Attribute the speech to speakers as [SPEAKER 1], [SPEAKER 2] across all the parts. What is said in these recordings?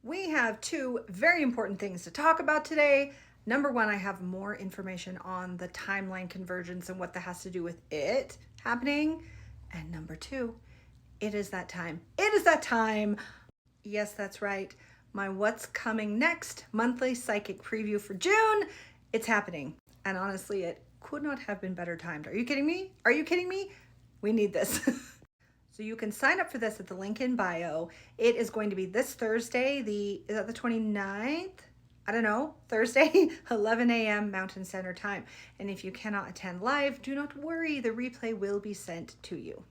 [SPEAKER 1] We have two very important things to talk about today. Number one, I have more information on the timeline convergence and what that has to do with it happening. And number two, it is that time. It is that time. Yes, that's right. My What's Coming Next monthly psychic preview for June. It's happening. And honestly, it could not have been better timed. Are you kidding me? Are you kidding me? We need this. So you can sign up for this at the link in bio. It is going to be this Thursday, is that the 29th? I don't know, Thursday, 11 a.m. Mountain Standard Time. And if you cannot attend live, do not worry, the replay will be sent to you.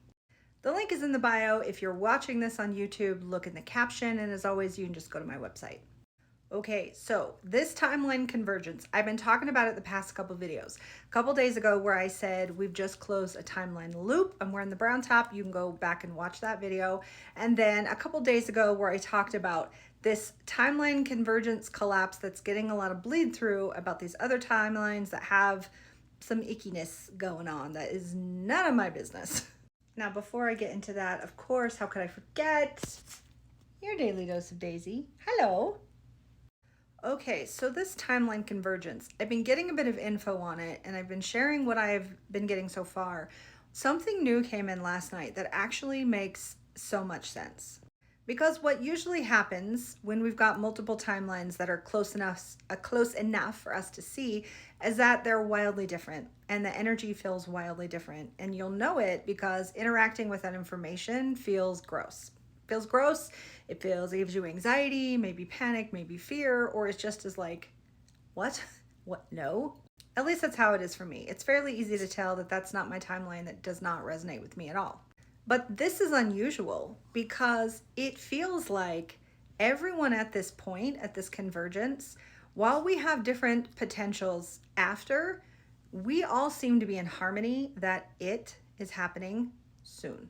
[SPEAKER 1] The link is in the bio. If you're watching this on YouTube, look in the caption. And as always, you can just go to my website. Okay, so this timeline convergence, I've been talking about it the past couple videos. A couple days ago where I said we've just closed a timeline loop. I'm wearing the brown top. You can go back and watch that video. And then a couple days ago where I talked about this timeline convergence collapse that's getting a lot of bleed through about these other timelines that have some ickiness going on that is none of my business. Now, before I get into that, of course, how could I forget? Your daily dose of Daisy. Hello. Okay, so this timeline convergence, I've been getting a bit of info on it and I've been sharing what I've been getting so far. Something new came in last night that actually makes so much sense. Because what usually happens when we've got multiple timelines that are close enough for us to see is that they're wildly different and the energy feels wildly different. And you'll know it because interacting with that information feels gross. It gives you anxiety, maybe panic, maybe fear, or it's just as like, what? What? No? At least that's how it is for me. It's fairly easy to tell that that's not my timeline, that does not resonate with me at all. But this is unusual because it feels like everyone at this point, at this convergence, while we have different potentials after, we all seem to be in harmony that it is happening soon.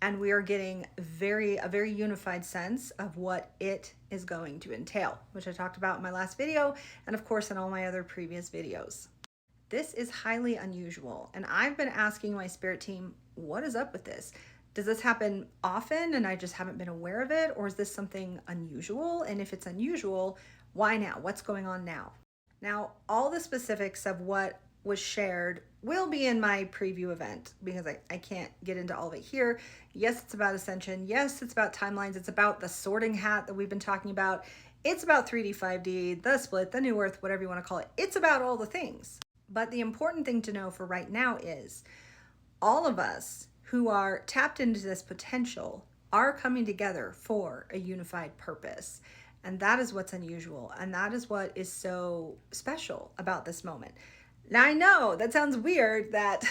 [SPEAKER 1] And we are getting a very unified sense of what it is going to entail, which I talked about in my last video, and of course in all my other previous videos. This is highly unusual, and I've been asking my spirit team, what is up with this? Does this happen often and I just haven't been aware of it, or is this something unusual? And if it's unusual, why now? What's going on now? Now, all the specifics of what was shared will be in my preview event because I can't get into all of it here. Yes, it's about Ascension. Yes, it's about timelines. It's about the sorting hat that we've been talking about. It's about 3D, 5D, the split, the new earth, whatever you want to call it. It's about all the things. But the important thing to know for right now is all of us who are tapped into this potential are coming together for a unified purpose. And that is what's unusual. And that is what is so special about this moment. Now, I know that sounds weird that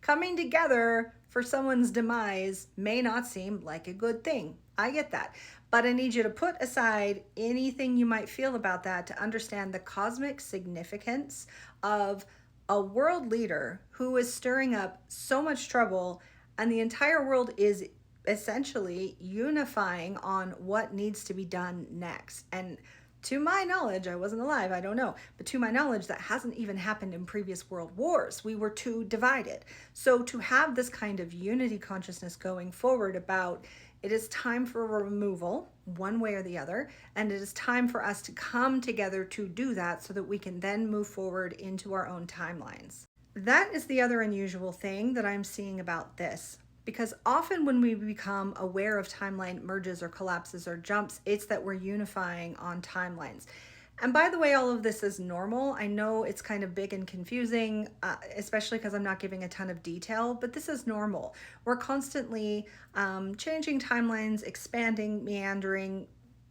[SPEAKER 1] coming together for someone's demise may not seem like a good thing. I get that. But I need you to put aside anything you might feel about that to understand the cosmic significance of a world leader who is stirring up so much trouble, and the entire world is essentially unifying on what needs to be done next. And to my knowledge, I wasn't alive, I don't know, but to my knowledge, that hasn't even happened in previous world wars. We were too divided. So to have this kind of unity consciousness going forward about it is time for removal, one way or the other, and it is time for us to come together to do that so that we can then move forward into our own timelines. That is the other unusual thing that I'm seeing about this. Because often when we become aware of timeline merges or collapses or jumps, it's that we're unifying on timelines. And by the way, all of this is normal. I know it's kind of big and confusing, especially because I'm not giving a ton of detail, but this is normal. We're constantly changing timelines, expanding, meandering.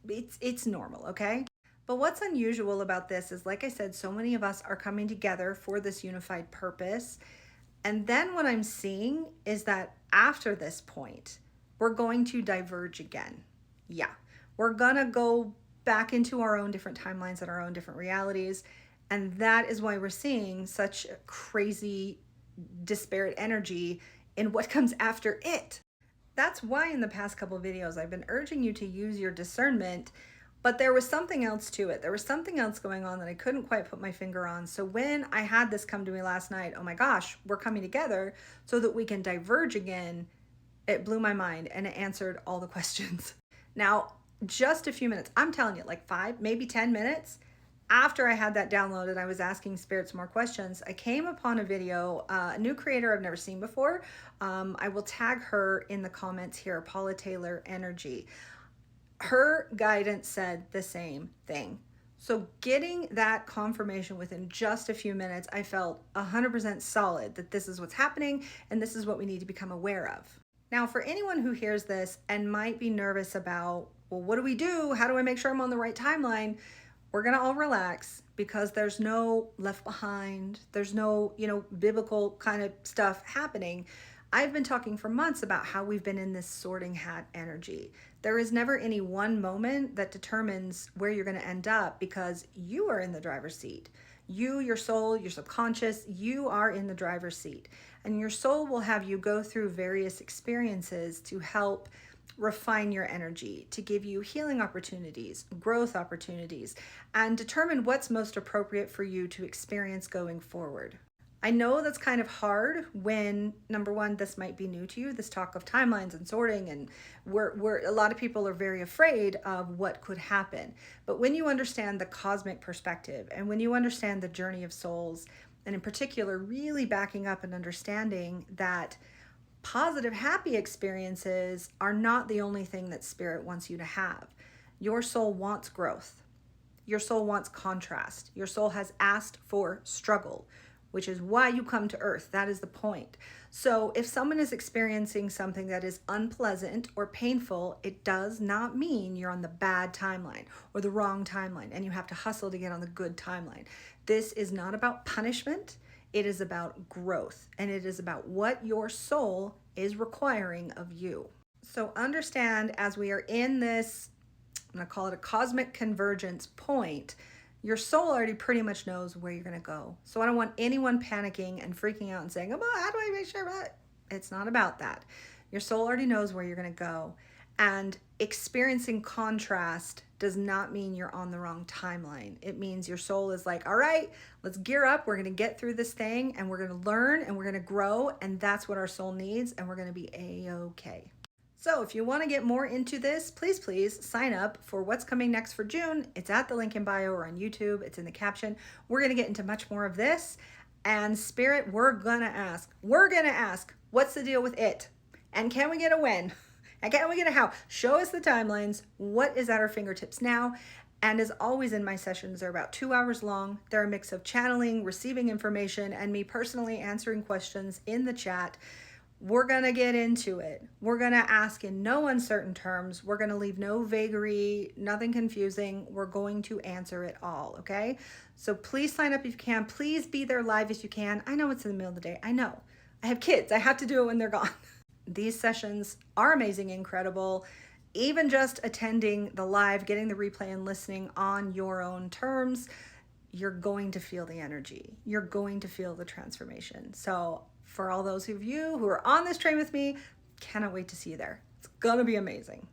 [SPEAKER 1] It's normal, okay? But what's unusual about this is, like I said, so many of us are coming together for this unified purpose. And then what I'm seeing is that after this point, we're going to diverge again. Yeah, we're gonna go back into our own different timelines and our own different realities. And that is why we're seeing such crazy disparate energy in what comes after it. That's why in the past couple of videos, I've been urging you to use your discernment, but there was something else to it. There was something else going on that I couldn't quite put my finger on. So when I had this come to me last night, oh my gosh, we're coming together so that we can diverge again, it blew my mind and it answered all the questions. Now, just a few minutes. I'm telling you, like 5, maybe 10 minutes after I had that download and I was asking spirits more questions, I came upon a video, a new creator I've never seen before. I will tag her in the comments here, Paula Taylor Energy. Her guidance said the same thing. So getting that confirmation within just a few minutes, I felt 100% solid that this is what's happening and this is what we need to become aware of. Now, for anyone who hears this and might be nervous about, well, what do we do? How do I make sure I'm on the right timeline? We're going to all relax because there's no left behind. There's no, biblical kind of stuff happening. I've been talking for months about how we've been in this sorting hat energy. There is never any one moment that determines where you're going to end up because you are in the driver's seat. You, your soul, your subconscious, you are in the driver's seat. And your soul will have you go through various experiences to help refine your energy, to give you healing opportunities, growth opportunities, and determine what's most appropriate for you to experience going forward. I know that's kind of hard when, number one, this might be new to you, this talk of timelines and sorting, and we're a lot of people are very afraid of what could happen. But when you understand the cosmic perspective and when you understand the journey of souls, and in particular, really backing up and understanding that positive, happy experiences are not the only thing that spirit wants you to have. Your soul wants growth. Your soul wants contrast. Your soul has asked for struggle, which is why you come to earth. That is the point. So if someone is experiencing something that is unpleasant or painful, it does not mean you're on the bad timeline or the wrong timeline and you have to hustle to get on the good timeline. This is not about punishment. It is about growth, and it is about what your soul is requiring of you. So understand, as we are in this, I'm going to call it a cosmic convergence point, your soul already pretty much knows where you're going to go. So I don't want anyone panicking and freaking out and saying, oh, how do I make sure about it? It's not about that. Your soul already knows where you're going to go. And experiencing contrast does not mean you're on the wrong timeline. It means your soul is like, all right, let's gear up. We're going to get through this thing and we're going to learn and we're going to grow. And that's what our soul needs. And we're going to be A-okay. So if you want to get more into this, please sign up for what's coming next for June. It's at the link in bio or on YouTube. It's in the caption. We're going to get into much more of this. And Spirit, we're going to ask, what's the deal with it? And can we get a when? And can we get a how? Show us the timelines. What is at our fingertips now? And as always in my sessions, they're about 2 hours long. They're a mix of channeling, receiving information, and me personally answering questions in the chat. We're going to get into it. We're going to ask in no uncertain terms. We're going to leave no vagary, nothing confusing. We're going to answer it all, okay? So please sign up if you can. Please be there live if you can. I know it's in the middle of the day. I know. I have kids. I have to do it when they're gone. These sessions are amazing, incredible. Even just attending the live, getting the replay and listening on your own terms, you're going to feel the energy. You're going to feel the transformation. So for all those of you who are on this train with me, cannot wait to see you there. It's going to be amazing.